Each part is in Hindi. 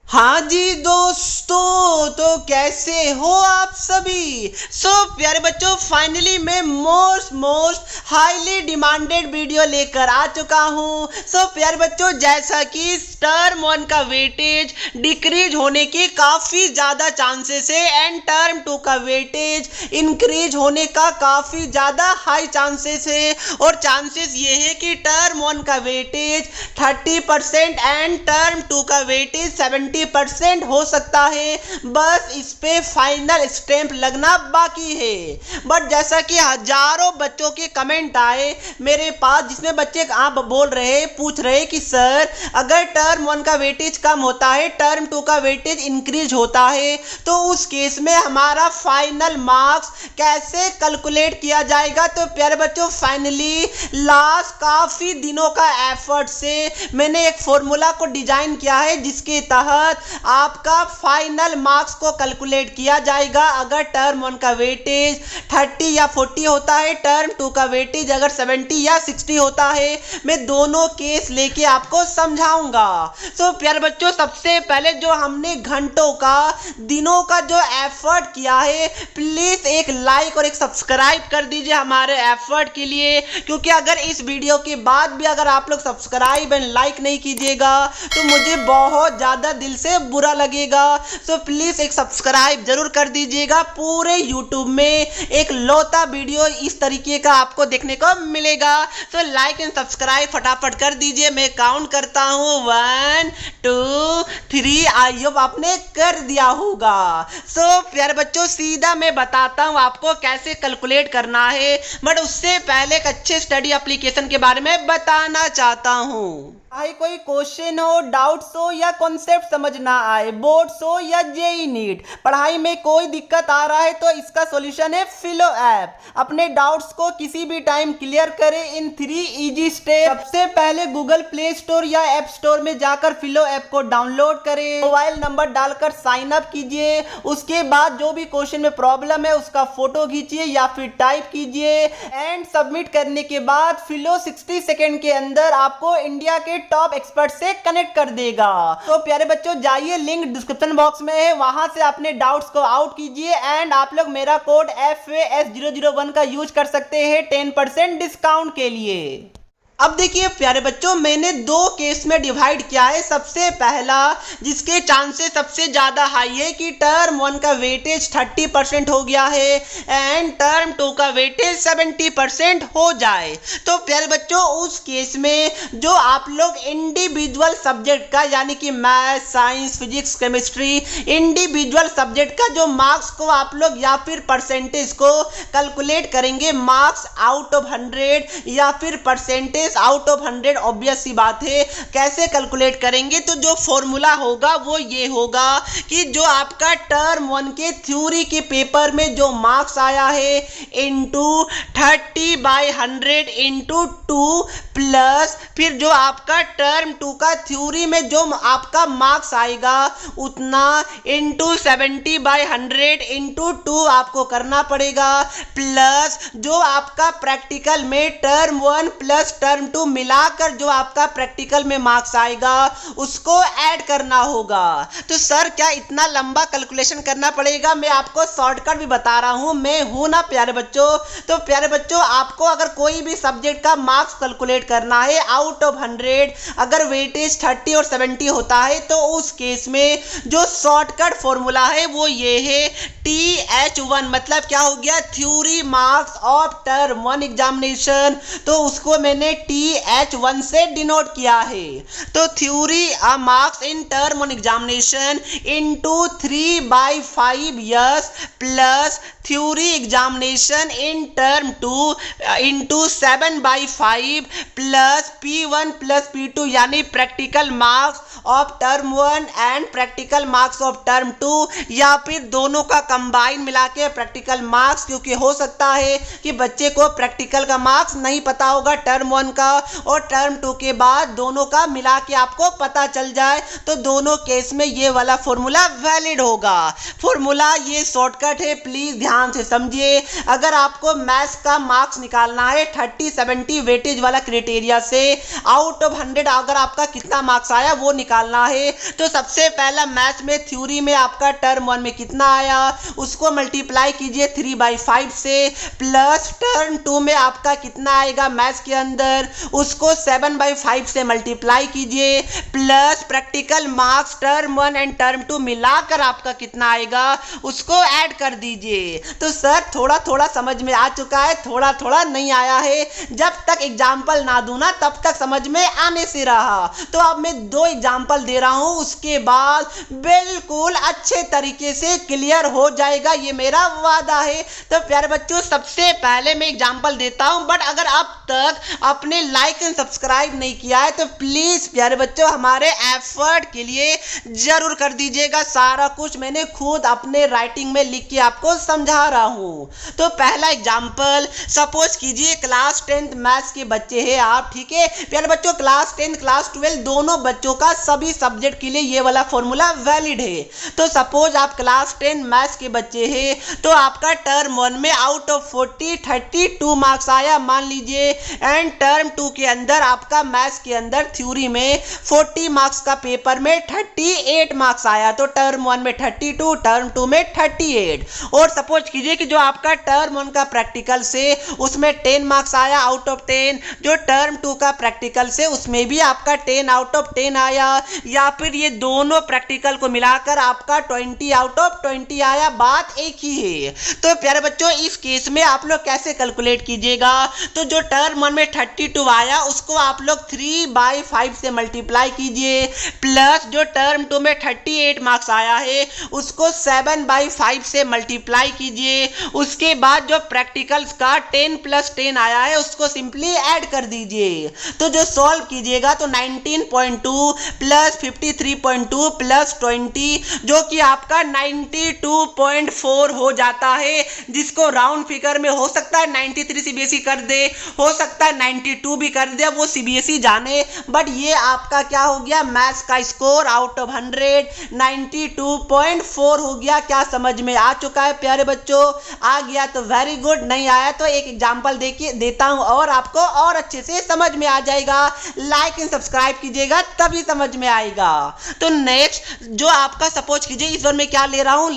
हाँ जी दोस्तों, तो कैसे हो आप सभी। प्यारे बच्चों, फाइनली मैं मोस्ट हाईली डिमांडेड वीडियो लेकर आ चुका हूँ। प्यारे बच्चों, जैसा कि टर्म 1 का वेटेज डिक्रीज होने के काफ़ी ज़्यादा चांसेस है एंड टर्म 2 का वेटेज इंक्रीज होने का काफ़ी ज़्यादा हाई चांसेस है। और चांसेस ये है कि टर्म 1 का वेटेज 30% एंड टर्म 2 का वेटेज 70% हो सकता है। बस इस पे फाइनल स्टैंप लगना बाकी है। बट जैसा कि हजारों बच्चों के कमेंट आए मेरे पास, जिसमें बच्चे आप बोल रहे पूछ रहे कि सर अगर टर्म 1 का वेटेज कम होता है, टर्म 2 का वेटेज इंक्रीज होता है, तो उस केस में हमारा फाइनल मार्क्स कैसे कैलकुलेट किया जाएगा। तो प्यारे बच्चों, फाइनली लास्ट काफी दिनों का एफर्ट से मैंने एक फॉर्मूला को डिजाइन किया है, जिसके तहत आपका फाइनल मार्क्स को कैलकुलेट किया जाएगा। अगर टर्म 1 का वेटेज 30 या 40 होता है, टर्म 2 का वेटेज अगर 70 या 60 होता है, मैं दोनों केस लेके आपको समझाऊंगा। प्यारे बच्चों, सबसे पहले जो हमने घंटों का दिनों का जो एफर्ट किया है, प्लीज एक लाइक और एक सब्सक्राइब कर दीजिए हमारे एफर्ट के लिए, क्योंकि अगर इस वीडियो के बाद भी अगर आप लोग सब्सक्राइब एंड लाइक नहीं कीजिएगा तो मुझे बहुत ज्यादा दिल से बुरा लगेगा। प्लीज एक सब्सक्राइब जरूर कर दीजिएगा। पूरे यूट्यूब में एक लौता वीडियो इस तरीके का आपको देखने को मिलेगा। लाइक एंड सब्सक्राइब फटाफट कर दीजिए। मैं काउंट करता हूँ 1 2 3। आई होप आपने कर दिया होगा। प्यारे बच्चों, सीधा मैं बताता हूँ आपको कैसे कैलकुलेट करना है, बट उससे पहले एक अच्छे स्टडी एप्लीकेशन के बारे में बताना चाहता हूँ। चाहे कोई क्वेश्चन हो, डाउट्स हो या कॉन्सेप्ट समझ ना आए, बोर्ड्स हो या जेई नीट, पढ़ाई में कोई दिक्कत आ रहा है, तो इसका सॉल्यूशन है फिलो ऐप। अपने डाउट्स को किसी भी टाइम क्लियर करें इन 3 इजी स्टेप। सबसे पहले गूगल प्ले स्टोर या ऐप स्टोर में जाकर फिलो ऐप को डाउनलोड करें, मोबाइल नंबर डालकर साइन अप कीजिए। उसके बाद जो भी क्वेश्चन में प्रॉब्लम है उसका फोटो खींचिए या फिर टाइप कीजिए एंड सबमिट करने के बाद फिलो 60 सेकेंड के अंदर आपको इंडिया के टॉप एक्सपर्ट से कनेक्ट कर देगा। तो प्यारे बच्चों, जाइए, लिंक डिस्क्रिप्शन बॉक्स में है, वहां से अपने डाउट्स को आउट कीजिए एंड आप लोग मेरा कोड FAS001 का यूज कर सकते हैं 10% डिस्काउंट के लिए। अब देखिए प्यारे बच्चों, मैंने 2 केस में डिवाइड किया है। सबसे पहला, जिसके चांसेस सबसे ज्यादा हाई है कि टर्म 1 का वेटेज 30% हो गया है एंड टर्म 2 का वेटेज 70% हो जाए। तो प्यारे बच्चों, उस केस में जो आप लोग इंडिविजुअल सब्जेक्ट का, यानी कि math, science, physics, chemistry, individual subject का जो मार्क्स को आप लोग या फिर परसेंटेज को कैलकुलेट करेंगे, मार्क्स आउट ऑफ 100 या फिर परसेंटेज आउट ऑफ 100, ऑब्वियस सी बात है। कैसे कैलकुलेट करेंगे? तो जो फॉर्मूला होगा वो ये होगा कि जो आपका टर्म 1 के थ्योरी के पेपर में जो मार्क्स आया है इंटू 30/100 इंटू 2 प्लस फिर जो आपका टर्म 2 का थ्योरी में जो आपका मार्क्स आएगा उतना इंटू 70/100 इंटू 2 आपको करना पड़ेगा, प्लस जो आपका प्रैक्टिकल में टर्म 1 प्लस टर्म 2 मिलाकर जो आपका प्रैक्टिकल में मार्क्स आएगा उसको ऐड करना होगा। तो सर क्या इतना लंबा कैलकुलेशन करना पड़ेगा? मैं आपको शॉर्टकट भी बता रहा हूं, मैं हूं ना प्यारे बच्चों। तो प्यारे बच्चों, आपको अगर कोई भी सब्जेक्ट का मार्क्स कैलकुलेट करना है आउट ऑफ 100, अगर वेटेज 30 और 70 होता है, तो उस केस में जो शॉर्टकट फॉर्मूला है वो ये है TH1। मतलब क्या हो गया? Theory marks of term 1 examination. तो उसको मैंने TH1 से डिनोट किया है। तो theory marks in term 1 examination into 3/5 years plus theory examination in term 2 into 7/5 plus P1 plus P2, यानी practical marks of term 1 and practical marks of term 2, या फिर दोनों का कंबाइन मिला के प्रैक्टिकल मार्क्स। क्योंकि हो सकता है कि बच्चे को प्रैक्टिकल का मार्क्स नहीं पता होगा टर्म 1 का, और टर्म 2 के बाद दोनों का मिला के आपको पता चल जाए, तो दोनों केस में ये वाला फॉर्मूला वैलिड होगा। फॉर्मूला ये शॉर्टकट है, प्लीज ध्यान ध्यान से समझिए। अगर आपको मैथ्स का मार्क्स निकालना है 30-70 वेटेज वाला क्राइटेरिया से, आउट ऑफ 100 अगर आपका कितना मार्क्स आया वो निकालना है, तो सबसे पहला मैथ्स में थ्योरी में आपका टर्म 1 में कितना आया उसको मल्टीप्लाई कीजिए 3/5 से, प्लस टर्म 2 में आपका कितना आएगा मैथ्स के अंदर उसको 7/5 से मल्टीप्लाई कीजिए, plus practical marks term 1 and term 2 मिलाकर आपका कितना आएगा उसको ऐड कर दीजिए। तो सर थोड़ा थोड़ा समझ में आ चुका है, थोड़ा थोड़ा नहीं आया है। जब तक एग्जाम्पल ना दूं ना तब तक समझ में आने से रहा। तो अब मैं 2 एग्जाम्पल दे रहा हूं, उसके बाद बिल्कुल अच्छे तरीके से क्लियर हो जाएगा, ये मेरा वादा है। तो प्यारे बच्चों सबसे पहले मैं एग्जाम्पल देता हूं, बट अगर अब तक आपने लाइक एंड सब्सक्राइब नहीं किया है तो प्लीज प्यारे बच्चों हमारे एफर्ट के लिए जरूर कर दीजिएगा। सारा कुछ मैंने खुद अपने राइटिंग में लिख के आपको समझा रहा हूं। तो पहला एग्जाम्पल, सपोज कीजिए क्लास 10th मैथ्स के बच्चे हैं आप, ठीक है प्यारे बच्चों, क्लास 10 क्लास 12 दोनों बच्चों का सभी सब्जेक्ट के लिए ये वाला फॉर्मूला वैलिड है। तो सपोज आप क्लास 10 मैथ्स के बच्चे हैं, तो आपका टर्म 1 में आउट ऑफ 40 32 मार्क्स आया मान लीजिए, एंड टर्म 2 के अंदर आपका मैथ्स के अंदर थ्योरी में 40 मार्क्स का पेपर में 38 मार्क्स आया। तो टर्म 1 में 32, टर्म 2 में 38। और सपोज कीजिए कि जो आपका टर्म 1 का प्रैक्टिकल से उसमें 10 मार्क्स आया आउट ऑफ 10, जो टर्म 2 का प्रैक्टिकल से उसमें भी आपका 10 आउट ऑफ 10 आया, या फिर ये दोनों प्रैक्टिकल को मिलाकर आपका 20 आउट ऑफ 20 आया, बात एक ही है। तो प्यारे बच्चों इस केस में आप लोग कैसे कैलकुलेट कीजिएगा, तो जो टर्म 1 में 32 आया उसको आप लोग 3/5 से मल्टीप्लाई कीजिए, प्लस जो टर्म 2 में 38 मार्क्स आया है उसको 7/5 से मल्टीप्लाई कीजिए, उसके बाद जो प्रैक्टिकल्स का 10 + 10 आया है उसको सिंपली ऐड कर दीजिए। तो जो सॉल्व कीजिएगा तो 19.2 + 53.2 + 20 जो कि आपका 92.4 हो जाता है, जिसको राउंड फिगर में हो सकता है 93 सीबीएसई कर दे, हो सकता है 92 भी कर दे, वो सीबीएसई जाने, बट ये आपका क्या हो गया मैथ्स का स्कोर आउट ऑफ 100 92.4 हो गया। क्या समझ में आ चुका है प्यारे बच्चों? आ गया तो वेरी गुड, नहीं आया तो एक एग्जांपल देखिए देता हूं और आपको और अच्छे से समझ में आ जाएगा। लाइक एंड सब्सक्राइब कीजिएगा तभी समझ में आएगा। तो नेक्स्ट जो आपका सपोज कीजिए इस बार मैं क्या ले रहा हूं,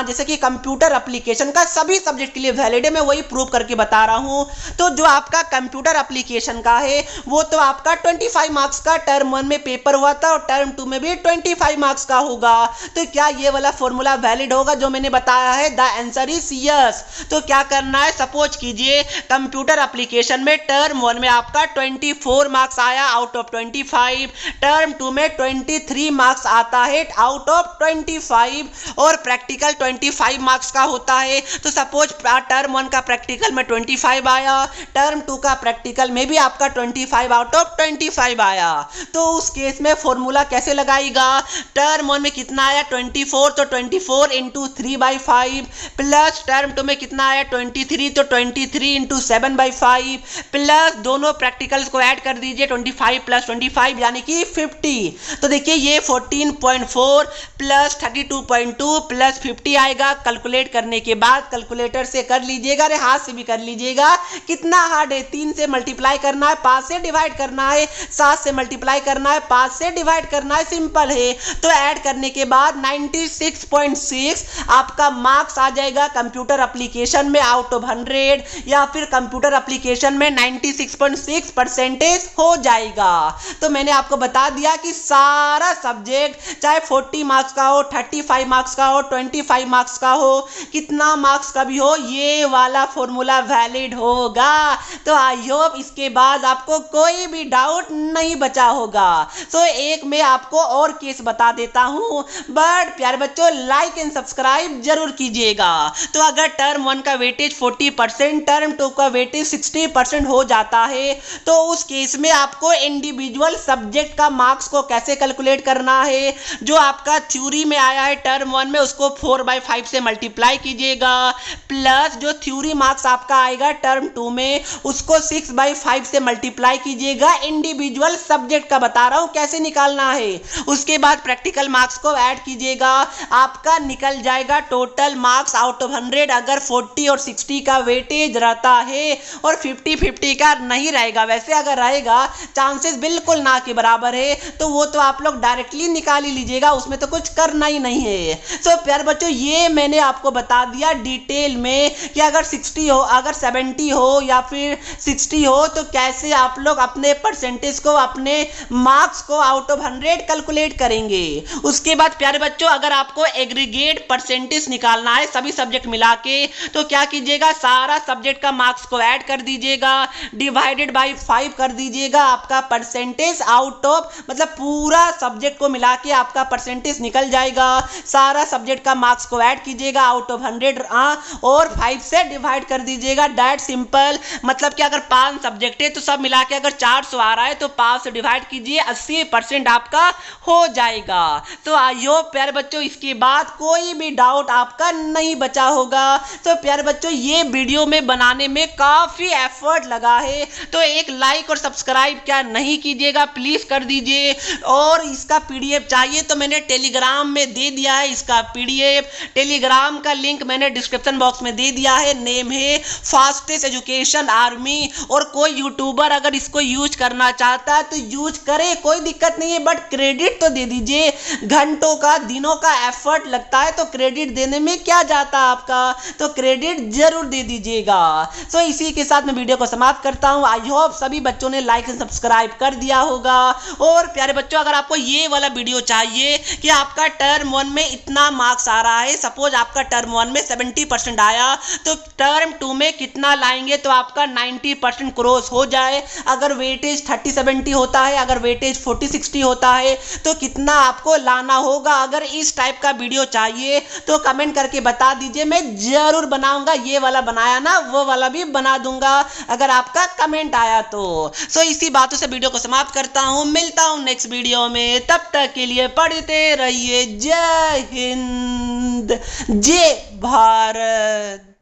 जैसे कि कंप्यूटर एप्लीकेशन का सभी सब्जेक्ट के लिए वैलिड है, मैं वही प्रूव करके बता रहा हूं। तो जो आपका कंप्यूटर एप्लीकेशन का है वो तो आपका 25 मार्क्स का टर्म 1 में पेपर हुआ था और टर्म 2 में भी 25 मार्क्स का होगा। तो क्या ये वाला फॉर्मूला वैलिड होगा जो मैंने बताया है? The answer is yes. तो क्या करना है, सपोज कीजिए कंप्यूटर एप्लीकेशन में टर्म 1 में आपका 24 मार्क्स आया आउट ऑफ 25, टर्म 2 में 23 मार्क्स आता है आउट ऑफ 25, और प्रैक्टिकल 25 मार्क्स का होता है। तो सपोज टर्म 1 का प्रैक्टिकल में 25 आया, टर्म 2 का प्रैक्टिकल में भी आपका 25 आउट ऑफ 25 आया। तो उस केस में फॉर्मूला कैसे लगाएगा, टर्म 1 में कितना आया 24, तो 24 × 3/5, प्लस टर्म 2 में कितना आया 23, तो 23 × 7/5, प्लस दोनों प्रैक्टिकल्स को ऐड कर दीजिए 25 + 25 यानी कि 50। तो देखिए ये 14.4 + 32.2 + 50 आएगा। कैलकुलेट करने के बाद कैलकुलेटर से कर लीजिएगा, अरे हाथ से भी कर लीजिएगा, कितना हार्ड है, 3 से मल्टीप्लाई करना है, 5 से डिवाइड करना है, 7 से मल्टीप्लाई करना है, 5 से डिवाइड करना है, सिंपल है। तो ऐड करने के बाद 96.6 आपका मार्क्स आ जाएगा कंप्यूटर एप्लीकेशन में आउट ऑफ 100, या फिर कंप्यूटर एप्लीकेशन में 96.6% हो जाएगा। तो मैंने आपको बता दिया कि सारा सब्जेक्ट चाहे 40 मार्क्स का हो, 35 मार्क्स का हो, 25 मार्क्स का हो, कितना मार्क्स का भी हो, ये वाला फॉर्मूला वैलिड होगा। तो आई होप इसके बाद आपको कोई भी डाउट नहीं बचा होगा। तो एक मैं आपको और केस बता देता हूं, बट प्यारे बच्चों लाइक एंड सब्सक्राइब जरूर कीजिएगा। तो अगर टर्म 1 का वेटेज 40%, टर्म 2 का वेटेज 60% हो जाता है, तो उस केस में आपको इंडिविजुअल सब्जेक्ट का मार्क्स को कैसे कैलकुलेट करना है, जो आपका थ्योरी में आया है टर्म 1 में उसको 4/5 से मल्टीप्लाई कीजिएगा, प्लस जो थ्योरी मार्क्स आपका आएगा टर्म 2 में उसको 6/5 से मल्टीप्लाई कीजिएगा। इंडिविजुअल सब्जेक्ट का बता रहा हूं कैसे निकालना है। उसके बाद प्रैक्टिकल मार्क्स को ऐड कीजिएगा, आपका निकल जाएगा total marks out out of 100 अगर 40 और 60 का वेटेज रहता है और 50-50 का नहीं रहेगा, वैसे अगर रहेगा चांसेस बिल्कुल ना के बराबर है, तो वो तो आप लोग डायरेक्टली निकाल ही लीजिएगा, उसमें तो कुछ करना ही नहीं है। सो प्यारे बच्चों, ये मैंने आपको बता दिया डिटेल में कि अगर 60 हो, अगर 70 हो या फिर 60 हो तो कैसे आप लोग अपने परसेंटेज को, अपने मार्क्स को आउट ऑफ 100 कैलकुलेट करेंगे। उसके बाद प्यारे बच्चों, अगर आपको एग्रीगेट परसेंटेज निकालना है सभी सब्जेक्ट मिला के, तो क्या कीजिएगा, सारा सब्जेक्ट का मार्क्स को ऐड कर दीजिएगा, डिवाइडेड बाय 5 कर दीजिएगा, आपका परसेंटेज आउट ऑफ मतलब पूरा सब्जेक्ट को मिला के आपका परसेंटेज निकल जाएगा। सारा सब्जेक्ट का मार्क्स को ऐड कीजिएगा आउट ऑफ 100 और 5 से डिवाइड कर दीजिएगा। That simple. मतलब कि अगर 5 सब्जेक्ट है तो सब मिला के अगर 400 आ रहा है तो 5 से डिवाइड कीजिए, 80% आपका हो जाएगा। तो आई होप प्यारे बच्चों इसके बाद कोई भी डाउट आपका नहीं बचा होगा। तो प्यारे बच्चों, ये वीडियो में बनाने में काफी एफर्ट लगा है, तो एक लाइक और सब्सक्राइब क्या नहीं कीजिएगा, प्लीज कर दीजिए। और इसका पीडीएफ चाहिए तो मैंने टेलीग्राम में दे दिया है, इसका पीडीएफ टेलीग्राम का लिंक मैंने डिस्क्रिप्शन बॉक्स में दे दिया है। नेम है फास्टेस्ट एजुकेशन आर्मी। और कोई यूट्यूबर अगर इसको यूज करना चाहता है तो यूज करे, कोई दिक्कत नहीं है, बट क्रेडिट तो दे दीजिए। घंटों का, दिनों का एफर्ट लगता है तो क्रेडिट देने में क्या जाता है आपका, तो क्रेडिट जरूर दे दीजिएगा। सो इसी के साथ मैं वीडियो को समाप्त करता हूं। आई होप सभी बच्चों ने लाइक एंड सब्सक्राइब कर दिया होगा। और प्यारे बच्चों, अगर आपको ये वाला वीडियो चाहिए कि आपका टर्म 1 में इतना मार्क्स आ रहा है, सपोज आपका टर्म 1 में 70% आया तो टर्म 2 में कितना लाएंगे तो आपका 90% क्रॉस हो जाए। अगर वेटेज 30-70 होता है, अगर वेटेज 40-60 होता है तो कितना आपको लाना होगा। अगर इस टाइप का वीडियो चाहिए तो कमेंट करके बता दीजिए, मैं जरूर बनाऊंगा। ये वाला बनाया ना, वो वाला भी बना दूंगा अगर आपका कमेंट आया तो। सो इसी बातों से वीडियो को समाप्त करता हूं, मिलता हूं नेक्स्ट वीडियो में। तब तक के लिए पढ़ते रहिए। जय हिंद, जय भारत।